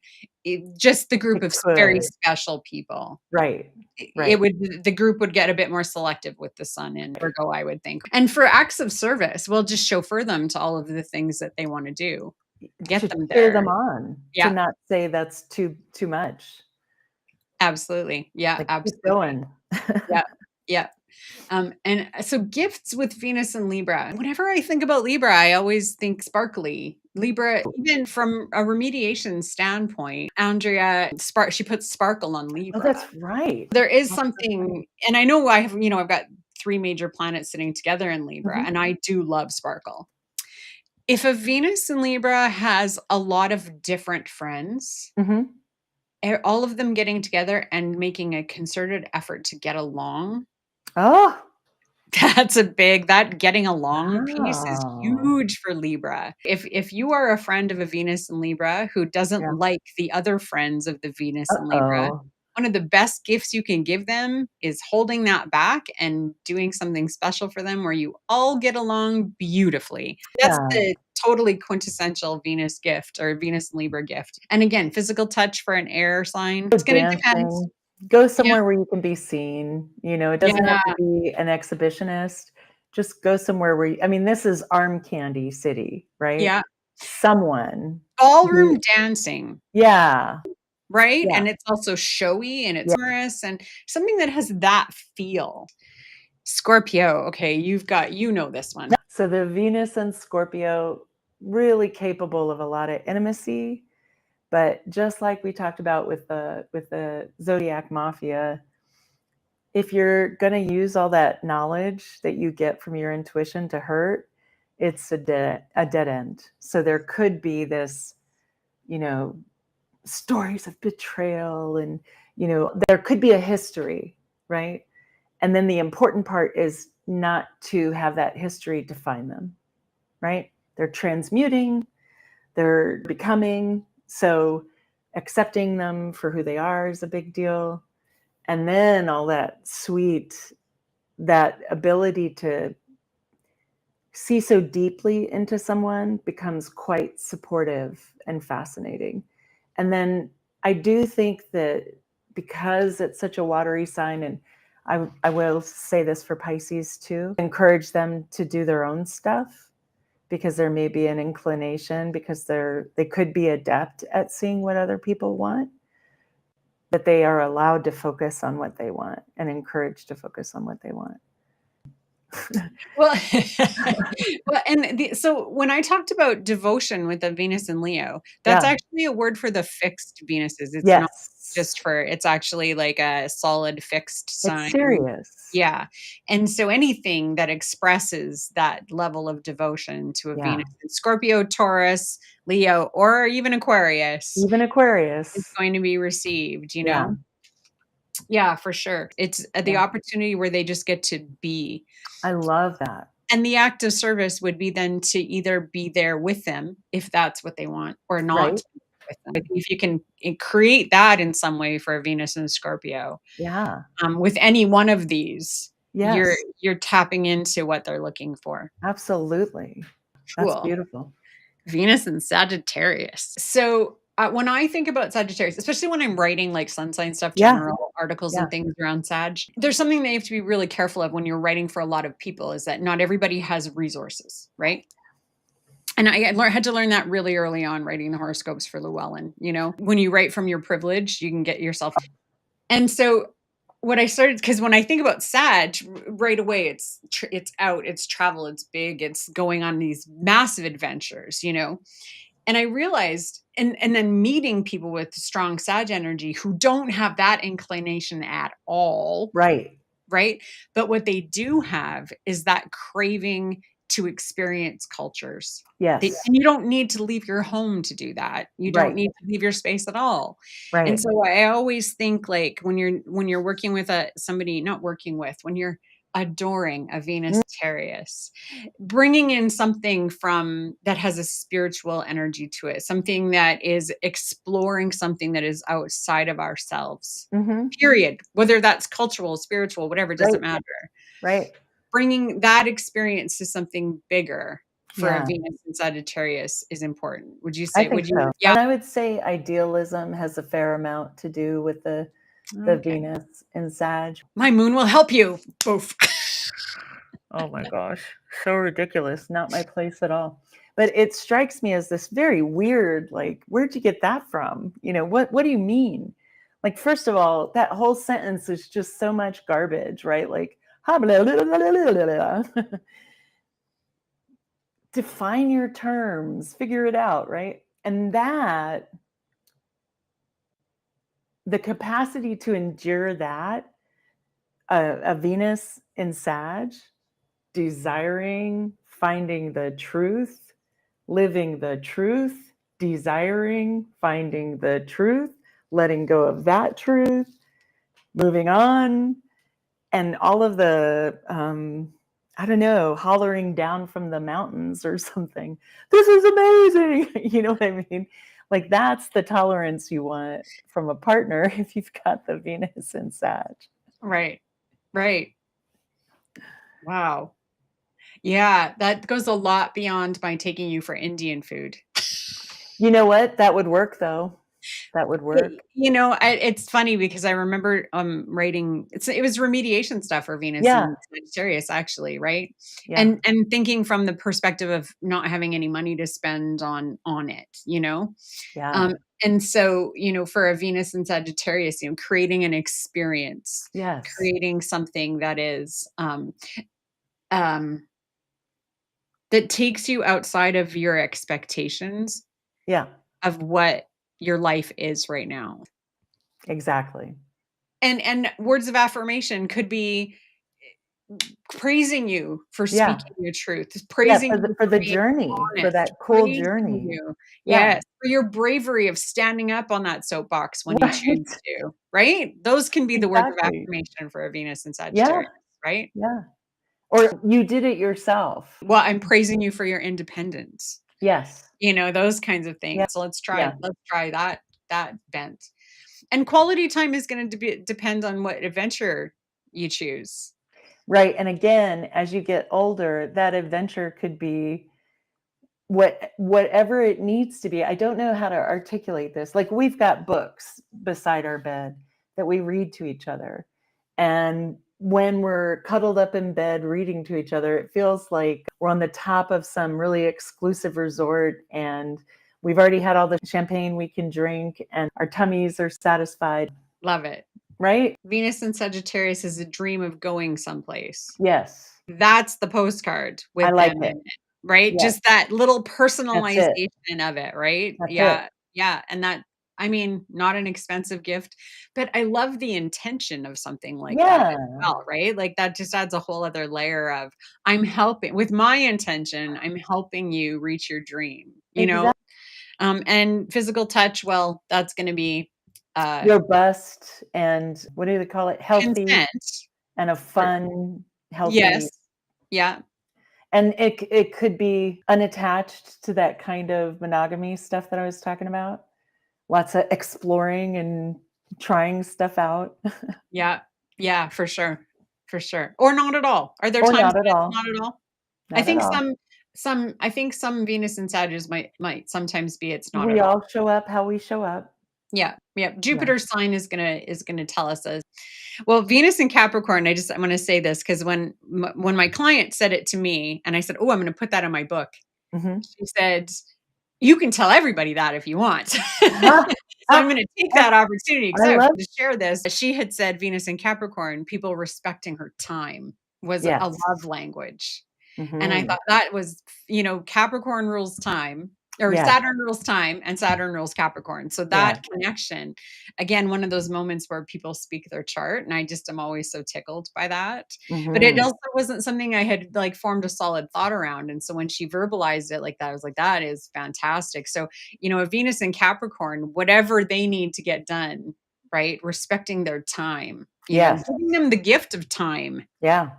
just the group It of very could. special people. Right, right. The group would get a bit more selective with the sun in Virgo, I would think. And for acts of service, we'll just chauffeur them to all of the things that they want to do. Get To them cheer there. them on, to Yeah. not say that's too much. Absolutely. Yeah, Like, keep absolutely. going. Yeah. Yeah. And so gifts with Venus and Libra. Whenever I think about Libra, I always think sparkly. Libra, even from a remediation standpoint, Andrea she puts sparkle on Oh, Libra. that's right. There is That's so funny. something, and I know I've got 3 major planets sitting together in Libra, Mhm, and I do love sparkle. If a Venus in Libra has a lot of different friends, mhm. all of them getting together and making a concerted effort to get along, Oh, that getting along piece is wow. huge for Libra. If you are a friend of a Venus in Libra who doesn't Yeah. like the other friends of the Venus in Libra, Uh-oh. one of the best gifts you can give them is holding that back and doing something special for them where you all get along beautifully. That's Yeah. the totally quintessential Venus gift or Venus and Libra gift. And again, physical touch for an air sign, Go it's gonna depend. dancing. Go Yeah, somewhere where you can be seen, it doesn't have yeah, to be an exhibitionist. Just go somewhere where I mean, this is arm candy city, right? yeah. Someone Ballroom who dancing. yeah, Right? yeah, And it's also showy and it's yeah. humorous and something that has that feel. Scorpio, okay, you know this one. So the Venus and Scorpio, really capable of a lot of intimacy, but just like we talked about with the zodiac mafia, if you're going to use all that knowledge that you get from your intuition to hurt, it's a dead end. So there could be this, you know, stories of betrayal and, there could be a history, right? And then the important part is not to have that history define them, right? They're transmuting, they're becoming. So accepting them for who they are is a big deal. And then all that ability to see so deeply into someone becomes quite supportive and fascinating. And then I do think that because it's such a watery sign, and I will say this for Pisces too, encourage them to do their own stuff because there may be an inclination because they could be adept at seeing what other people want, that they are allowed to focus on what they want and encouraged to focus on what they want. Well, well, and so when I talked about devotion with the Venus and Leo, that's Yeah. actually a word for the fixed Venuses. It's not Yes. just for it's actually like a solid fixed It's sign. serious. Yeah. And so anything that expresses that level of devotion to a Yeah. Venus in Scorpio, Taurus, Leo, or even Aquarius Even is Aquarius. going to be received, you Yeah. know? Yeah, for sure. It's the Yeah. opportunity where they just get to be. I love that. And the act of service would be then to either be there with them if that's what they want or not Right? with them. If you can create that in some way for a Venus and Scorpio, Yeah. with any one of these, you're Yes. you're tapping into what they're looking for. Absolutely. That's Cool. beautiful. Venus and Sagittarius. So, when I think about Sagittarius, especially when I'm writing like sun sign stuff, Yeah. general articles Yeah. and things around Sag, there's something that you have to be really careful of when you're writing for a lot of people is that not everybody has resources, right? And had to learn that really early on writing the horoscopes for Llewellyn. When you write from your privilege, you can get yourself. And so what I started, because when I think about Sag, right away it's out, it's travel, it's big, it's going on these massive adventures. And I realized, and then meeting people with strong Sag energy who don't have that inclination at all, Right. right? But what they do have is that craving to experience cultures. Yes. And you don't need to leave your home to do that. You don't Right. need to leave your space at all. And Right. so I always think like when you're working with somebody, not working with, when you're adoring a Venus Mm, Terrius, bringing in something from that has a spiritual energy to it, something that is exploring something that is outside of ourselves. mhm. Period. Whether that's cultural, spiritual, whatever, doesn't Right. matter. Right. Bringing that experience to something bigger for a Yeah. Venus in Sagittarius is important. Would you I say think would you so. Yeah, And I would say idealism has a fair amount to do with the okay. Venus in Sag. My moon will help you. Boof. Oh my gosh, so ridiculous. Not my place at all. But it strikes me as this very weird, like, where'd you get that from? What do you mean? Like, first of all, that whole sentence is just so much garbage, right? Like, ha, blah, blah, blah, blah, blah, blah. Define your terms, figure it out, right? And that, the capacity to endure that, a Venus in Sag, desiring, finding the truth, living the truth, desiring, finding the truth, letting go of that truth, moving on, and all of the, I don't know, hollering down from the mountains or something. This is amazing. You know what I mean? Like, that's the tolerance you want from a partner if you've got the Venus in Sag. Right. Right. Wow. Yeah, that goes a lot beyond my taking you for Indian food. You know what? That would work, though. That would work. You know, it's funny because I remember writing it was remediation stuff for Venus Yeah, and Sagittarius actually, right? yeah, And thinking from the perspective of not having any money to spend on it, you know? yeah. Um, and so, you know, for a Venus and Sagittarius, you know, creating an experience, Yes. creating something that is um that takes you outside of your expectations Yeah, of what your life is right now. exactly. And words of affirmation could be praising you for Yeah. speaking your truth, Yeah, praising you for for the being journey, for honest, that cool praising journey. you, Yeah. yes, for your bravery of standing up on that soapbox when you Right. choose to, right? Those can be the words of Exactly. affirmation for a Venus and Yeah, Sagittarius, right? yeah. Or you did it yourself. Well, I'm praising you for your independence, Yes. you know, those kinds of Yeah, things. So yeah. let's try that bent. And quality time is going to depend on what adventure you choose. Right, and again, as you get older, that adventure could be whatever it needs to be. I don't know how to articulate this. Like, we've got books beside our bed that we read to each other. And when we're cuddled up in bed reading to each other, it feels like we're on the top of some really exclusive resort and we've already had all the champagne we can drink and our tummies are satisfied, Love it. right? Venus and Sagittarius is a dream of going someplace. Yes. That's the postcard I with like them in it. it, right? Yes. Just that little That's it. personalization of it, right? That's it. Yeah, yeah, and that I mean, not an expensive gift, but I love the intention of something like that as Yeah. well, right? Like, that just adds a whole other layer of, I'm helping with my intention, I'm helping you reach your dream, you know? Exactly. And physical touch, well, that's gonna be, uh, Robust and what do they call it? Healthy consent. and a For fun, yes. healthy, Yeah. and it could be unattached to that kind of monogamy stuff that I was talking about. Lots of exploring and trying stuff out. Yeah. Yeah, for sure. For sure. Or not at all. Are there Or times not at when it's all. not at all? I Not at think all. I think some Venus and Sagittarius might sometimes be it's not We at all. all show up how we show up. Yeah. Yeah. Yeah. Jupiter's sign is gonna tell us as well. Venus and Capricorn. I'm gonna say this because when my client said it to me, and I said, "Oh, I'm gonna put that in my book," Mhm. she said, "You can tell everybody that if you want." Ah, So ah, I'm gonna take ah, that opportunity because I I have love to share this. She had said Venus and Capricorn, people respecting her time was a yes. love language. And I Mhm. thought that was, you know, Capricorn rules time, or Yes. Saturn rules time and Saturn rules Capricorn. So Yeah. that connection, again, one of those moments where people speak their chart. And I just am always so tickled by that. But it Mhm. also wasn't something I had like formed a solid thought around. And so when she verbalized it like that, I was like, that is fantastic. So, you know, a Venus and Capricorn, whatever they need to get done, right? Respecting their time, you know, Yes. giving them the gift of time, Yeah.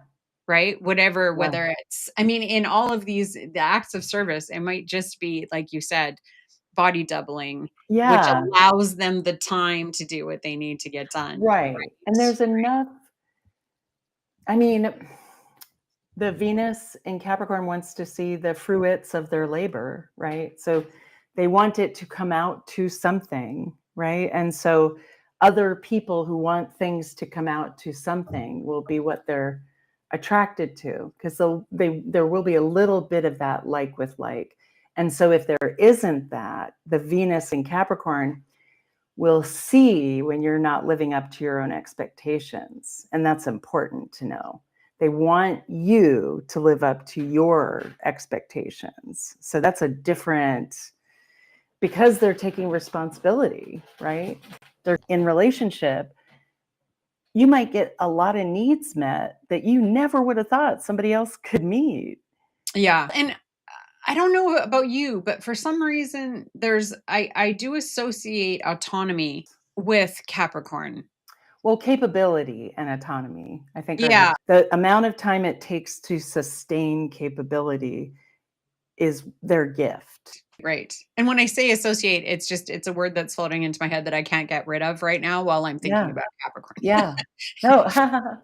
right? Whatever, Yeah. whether it's, I mean, in all of these, the acts of service, it might just be, like you said, body doubling, which Yeah. allows them the time to do what they need to get done. Right. And Right. there's enough, I mean, the Venus in Capricorn wants to see the fruits of their labor, right? So they want it to come out to something, right? And so other people who want things to come out to something will be what they're attracted to because there will be a little bit of that like with like. And so if there isn't that, the Venus in Capricorn will see when you're not living up to your own expectations. And that's important to know. They want you to live up to your expectations. So that's a different, because they're taking responsibility, right? They're in relationship. You might get a lot of needs met that you never would have thought somebody else could meet. Yeah. And I don't know about you, but for some reason I do associate autonomy with Capricorn. Well, capability and autonomy, I think, are Yeah. the amount of time it takes to sustain capability is their gift. Right. And when I say associate, it's a word that's floating into my head that I can't get rid of right now while I'm thinking Yeah, about Capricorn. yeah. No,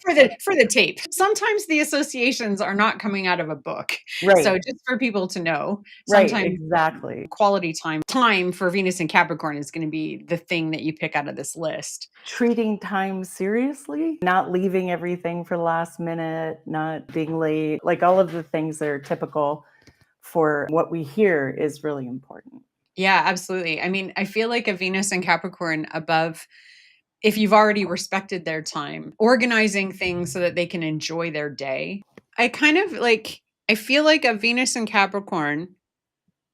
For the tape. Sometimes the associations are not coming out of a book. So right, just for people to know, right, sometimes exactly. quality time for Venus and Capricorn is gonna be the thing that you pick out of this list. Treating time seriously, not leaving everything for the last minute, not being late, like all of the things that are typical for what we hear is really important. Yeah, absolutely. I mean, I feel like a Venus and Capricorn above, if you've already respected their time, organizing things so that they can enjoy their day. I kind of like I feel like a Venus and Capricorn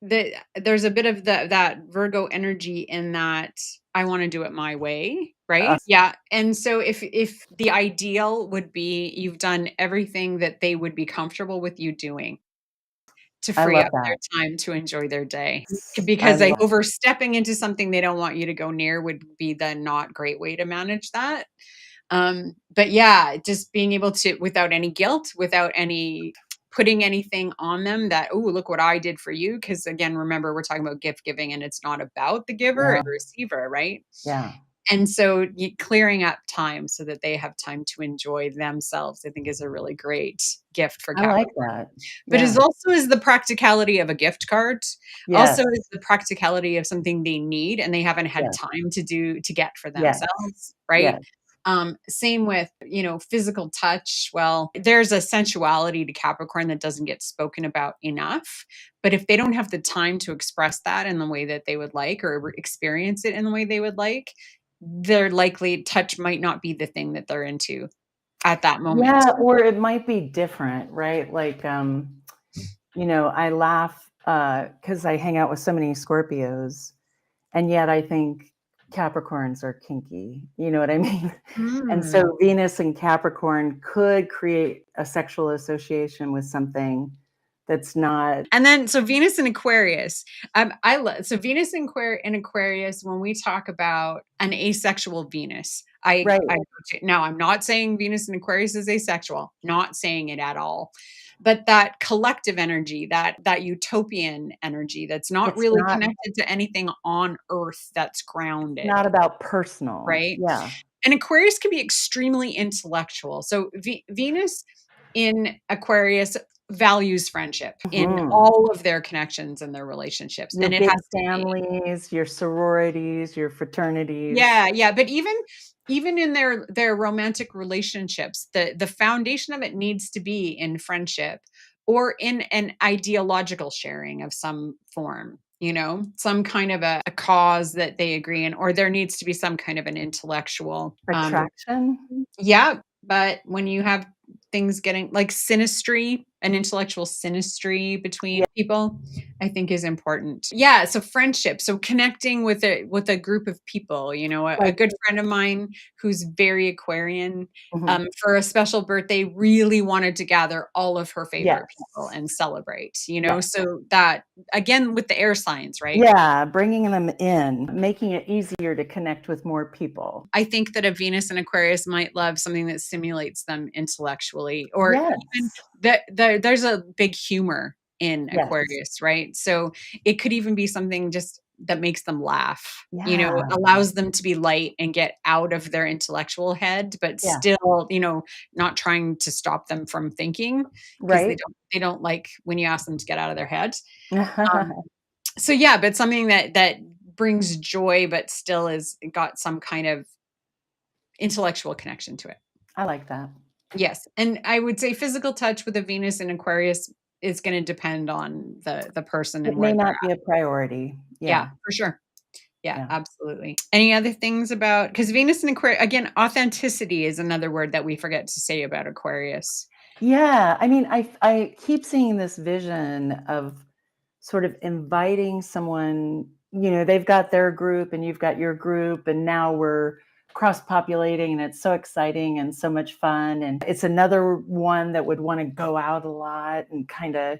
that there's a bit of that Virgo energy in that I want to do it my way, right? Us, Yeah. And so if the ideal would be you've done everything that they would be comfortable with you doing to I free love up their that. time to enjoy their day. I Because they love overstepping into something they don't want you to go near would be the not great way to manage that. But yeah, just being able to without any guilt, without any putting anything on them that, oh, look what I did for you. Because again, remember, we're talking about gift giving and it's not about the giver, yeah, it's the receiver, right? yeah. And so clearing up time so that they have time to enjoy themselves, I think is a really great gift for I like Capricorn. that. But is Yeah. also is the practicality of a gift card, also Yes, is the practicality of something they need and they haven't had yes, time to get for yes, themselves, right? yes. Same with, physical touch. Well, there's a sensuality to Capricorn that doesn't get spoken about enough. But if they don't have the time to express that in the way that they would like or experience it in the way they would like, they're likely touch might not be the thing that they're into at that moment. Yeah, or it might be different, right? Like, I laugh, because I hang out with so many Scorpios, and yet I think Capricorns are kinky, you know what I mean? And Mm. so Venus and Capricorn could create a sexual association with something that's not And then so Venus in Aquarius, I love so Venus in Aquarius. When we talk about an asexual Venus, right, now I'm not saying Venus in Aquarius is asexual, not saying it at all, but that collective energy, that utopian energy, that's not it's really not connected to anything on Earth, that's grounded, not about personal. right? Yeah, And Aquarius can be extremely intellectual. So Venus in Aquarius values friendship in mhm. all of their connections and their relationships, Your and it big has to be. families, your sororities, your fraternities. Yeah, yeah, but even in their romantic relationships, the foundation of it needs to be in friendship or in an ideological sharing of some form, some kind of a cause that they agree in, or there needs to be some kind of an intellectual Attraction? yeah, but when you have things getting like synastry, an intellectual synastry Yeah, between people, I think is important. Yeah, so friendship, so connecting with a group of people, a like good friend of mine who's very Aquarian, mhm. for a special birthday, really wanted to gather all of her favorite people Yes. and celebrate, Yes. so that again with the air signs, right? Yeah, bringing them in, making it easier to connect with more people. I think that a Venus and Aquarius might love something that stimulates them intellectually, or even Yes. there's a big humor in Yes. Aquarius, right? So it could even be something just that makes them laugh, Yeah. allows them to be light and get out of their intellectual head, but Yeah. still, not trying to stop them from thinking because they Right? don't like when you ask them to get out of their head. Um, so yeah, but something that brings joy, but still is got some kind of intellectual connection to it. I like that. Yes, and I would say physical touch with a Venus in Aquarius is gonna depend on the person It and may where they're not at. be a priority. Yeah, Yeah. for sure. Yeah, Yeah. absolutely. Any other things about, because Venus and Aquarius, again, authenticity is another word that we forget to say about Aquarius. Yeah, I mean, I keep seeing this vision of sort of inviting someone, they've got their group and you've got your group, and now we're cross-populating and it's so exciting and so much fun. And it's another one that would want to go out a lot and kind of,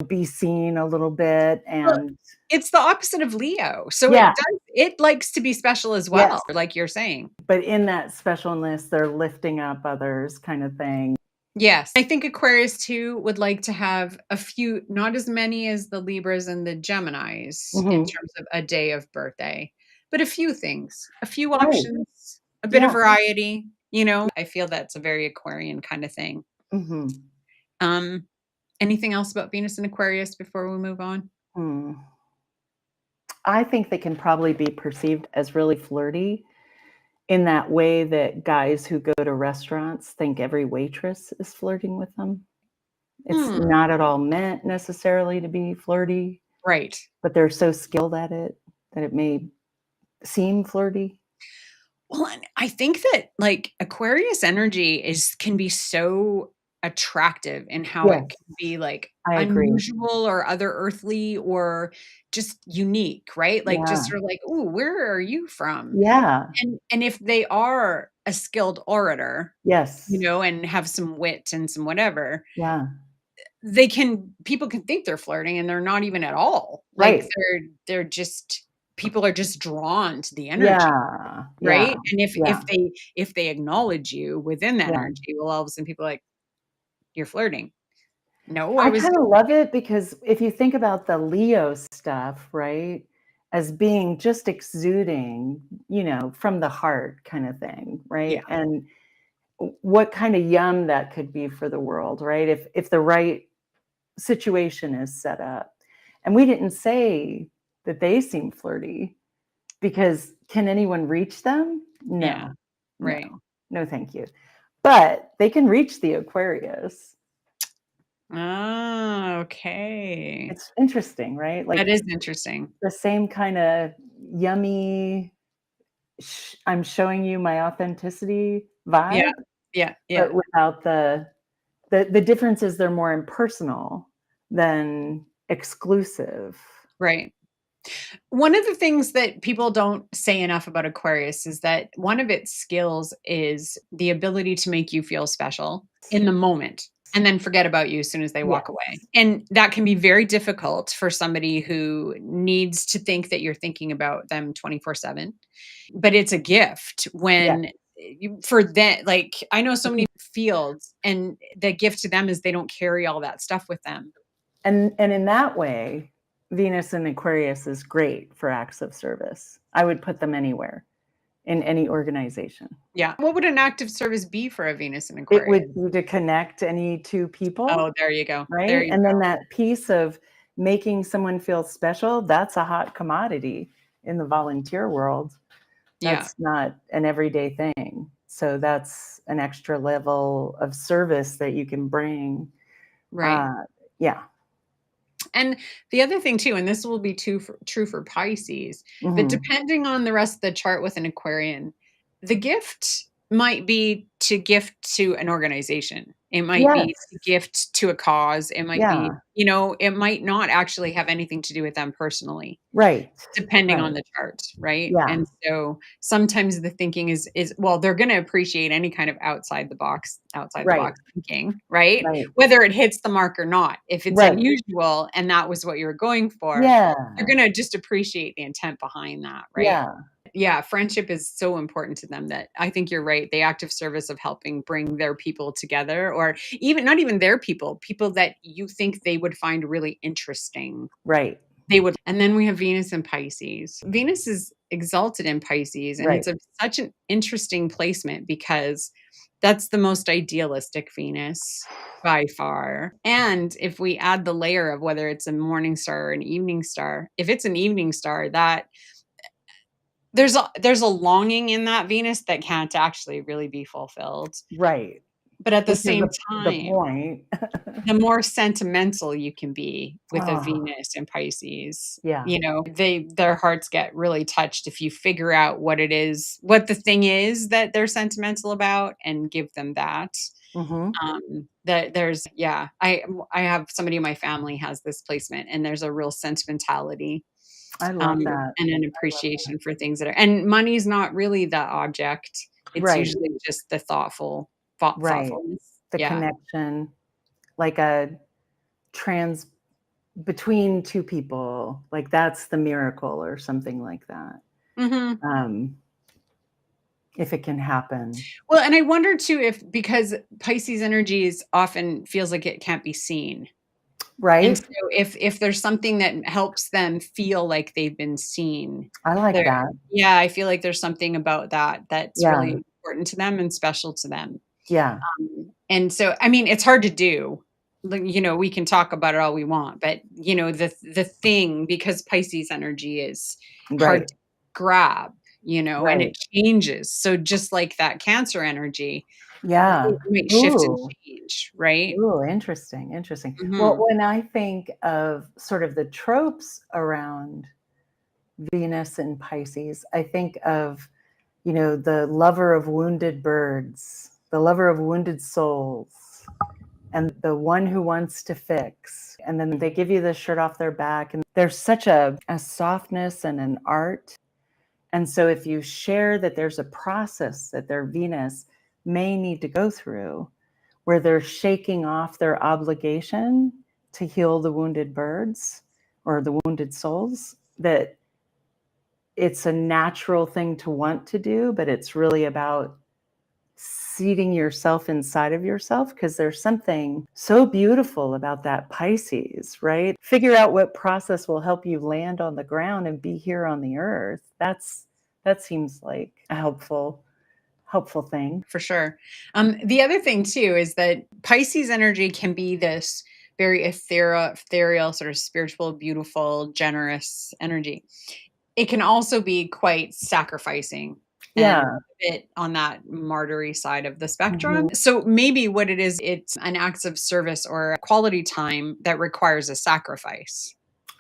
be seen a little bit. Well, And it's the opposite of Leo. So yeah, it likes to be special as yes. well, like you're saying. But in that specialness, they're lifting up others kind of thing. Yes. I think Aquarius too would like to have a few, not as many as the Libras and the Geminis in Mhm. terms of a day of birthday, but a few things, a few Right. options, a bit of Yeah. variety, you know? I feel that's a very Aquarian kind of thing. Mhm. Um, Anything else about Venus and Aquarius before we move on? Hmm. I think they can probably be perceived as really flirty in that way that guys who go to restaurants think every waitress is flirting with them. It's Hmm, not at all meant necessarily to be flirty, right. but they're so skilled at it that it may seem flirty. Well, and I think that, like, Aquarius energy is can be so attractive in how it Yes, can be, like, I agree. unusual or other earthly or just unique, right? Like, just Yeah. sort of like, "Ooh, where are you from?" Yeah. And if they are a skilled orator, you Yes. know, and have some wit and some whatever, Yeah. people can think they're flirting and they're not even at all. Like, Right. they're just people are just drawn to the energy. Yeah. Yeah. Right? And Yeah. if they acknowledge you within that Yeah. energy, well, all of a sudden people are like, "You're flirting." "No, I I was kind of just." love it because if you think about the Leo stuff, right, as being just exuding, from the heart kind of thing, Yeah, right? And what kind of yum that could be for the world, right? If the right situation is set up. And we didn't say that they seem flirty because can anyone reach them? yeah, No. No. right. No, thank you. But they can reach the Aquarius. Oh, okay. It's interesting, right? That Like is interesting. the same kind of yummy, I'm showing you my authenticity Yeah, vibe, yeah, yeah, but without the difference is they're more impersonal than exclusive. right. One of the things that people don't say enough about Aquarius is that one of its skills is the ability to make you feel special in the moment and then forget about you as soon as they Yes. walk away. And that can be very difficult for somebody who needs to think that you're thinking about them 24/7. But it's a gift Yeah. when for that, like, I know so Mhm. many fields, and the gift to them is they don't carry all that stuff with them. And in that way, Venus and Aquarius is great for acts of service. I would put them anywhere in any organization. Yeah. What would an active service be for a Venus and It Aquarius? would be to connect any two people, Oh, there you go. There right? you And then go. that piece of making someone feel special, that's a hot commodity in the volunteer world. Yeah, That's not an everyday thing. So that's an extra level of service that you can bring. right. Uh, yeah. And the other thing too, and this will be true for Pisces, but Mhm. depending on the rest of the chart with an Aquarian, the gift might be to gift to an organization. It might be Yes. to gift to a cause. It might be, Yeah. it might not actually have anything to do with them personally. Right. Depending on Right. the chart, right? Yeah. And so sometimes the thinking is well, they're gonna appreciate any kind of outside the Right. box thinking, right? Right. Whether it hits the mark or not. If it's Right. unusual and that was what you were going for, you're Yeah. gonna just appreciate the intent behind that, right? Yeah. Yeah, friendship is so important to them that I think you're right. The active service of helping bring their people together, or even not even their people, people that you think they would find really interesting, Right. they would. And then we have Venus and Pisces. Venus is exalted in Pisces, and Right. it's such an interesting placement because that's the most idealistic Venus by far. And if we add the layer of whether it's a morning star or an evening star, if it's an evening star, that there's a longing in that Venus that can't actually really be fulfilled. Right. But at the which is same the time, point. the more sentimental you can be with a Oh, Venus in Pisces, yeah. their hearts get really touched if you figure out what the thing is that they're sentimental about and give them that. Mhm. That there's yeah, I have somebody in my family has this placement, and there's a real sentimentality, I love that. and an I love that. appreciation for things that are and money's not really the object. It's Right, usually just the right. thoughtfulness. The Yeah. connection, like a trans between 2 people, like that's the miracle or something like that. Mhm. Um, if it can happen, Well, and I wonder too if because Pisces energies often feels like it can't be seen. And right? so if there's something that helps them feel like they've been seen, I like there that. yeah, I feel like there's something about that that's really Yeah, important to them and special to them. yeah, And so, I mean, it's hard to do. Like, we can talk about it all we want, but the thing because Pisces energy is hard right, to grab, and right. it changes. So just like that Cancer energy, Yeah. it might shift and Ooh, change, right? ooh, interesting, interesting. Well, Mhm. when I think of sort of the tropes around Venus and Pisces, I think of, the lover of wounded birds, the lover of wounded souls, and the one who wants to fix. And then they give you the shirt off their back. And there's such a softness and an art. And so if you share that there's a process that their Venus may need to go through, where they're shaking off their obligation to heal the wounded birds or the wounded souls, that it's a natural thing to want to do, but it's really about seating yourself inside of yourself because there's something so beautiful about that Pisces, right? Figure out what process will help you land on the ground and be here on the earth. That seems like a helpful thing. For sure. The other thing too is that Pisces energy can be this very ethereal, sort of spiritual, beautiful, generous energy. It can also be quite sacrificing and Yeah. a bit on that martyry side of the spectrum. Mhm. So maybe what it is, it's an act of service or quality time that requires a sacrifice.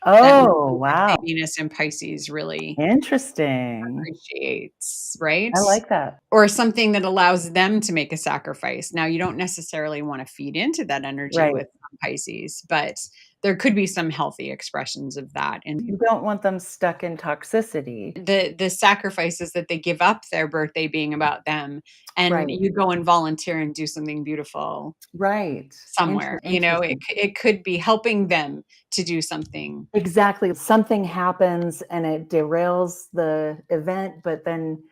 That Oh, maybe wow. Venus and Pisces really Interesting. appreciates, right? I like that. Or something that allows them to make a sacrifice. Now, you don't necessarily wanna feed into that energy Right. with Pisces, but there could be some healthy expressions of that, and You don't want them stuck in toxicity. the sacrifices that they give up their birthday being about them, and Right. you go and volunteer and do something beautiful Right. somewhere, Interesting. it could be helping them to do something. Exactly. Something happens and it derails the event, but then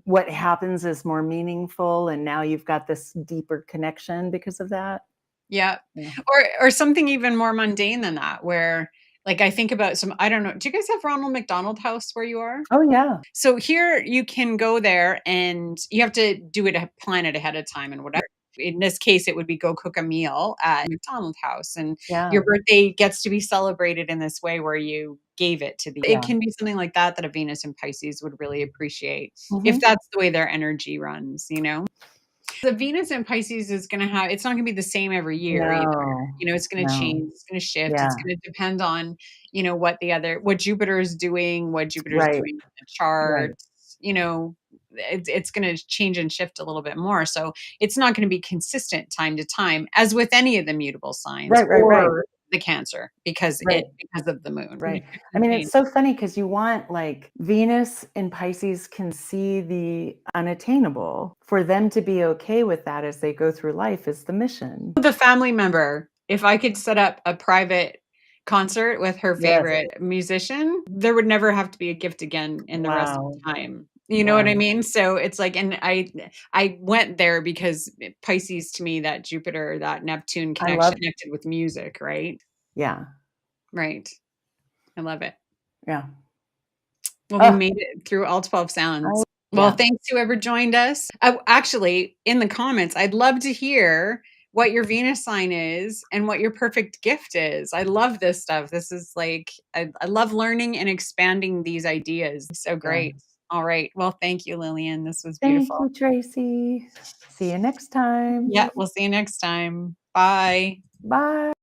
what happens is more meaningful, and now you've got this deeper connection because of that. Yeah. Yeah. Or something even more mundane than that, where, like, I think about some I don't know, do you guys have Ronald McDonald House where you are? Oh, yeah. So here you can go there and you have to do it plan it ahead of time and whatever. In this case, it would be go cook a meal at McDonald's house, and Yeah. your birthday gets to be celebrated in this way where you gave it to the it Yeah. can be something like that that a Venus and Pisces would really appreciate if Mhm. that's the way their energy runs. The Venus in Pisces is gonna have it's not gonna be the same every year either. No. It's gonna No. change, it's gonna shift, it's Yeah. gonna depend on, what Jupiter is doing, what Jupiter is Right. doing in the chart, Right. it's gonna change and shift a little bit more, so it's not gonna be consistent time to time, as with any of the mutable signs Right, right, right. or the Cancer Right. because of the moon. Right. It I can mean, change. it's so funny because you want like Venus in Pisces can see the unattainable. For them to be okay with that as they go through life is the mission. The family member, if I could set up a private concert with her Yes. favorite musician, there would never have to be a gift again in the rest of Wow. the time. You know what I Wow. mean? So it's like and I went there because Pisces to me, that Jupiter, that Neptune I connection love connected with music, right? yeah. Right. I love it. Yeah. Well, we Oh, made it through all 12 I sounds. Well, yeah. thanks to whoever joined us. Actually, in the comments, I'd love to hear what your Venus sign is and what your perfect gift is. I love this stuff. This is like, I love learning and expanding these ideas. So Yeah. great. All right. Well, thank you, Lillian. This was Thank beautiful. you, Tracy. See you next time. Yeah, we'll see you next time. Bye. Bye.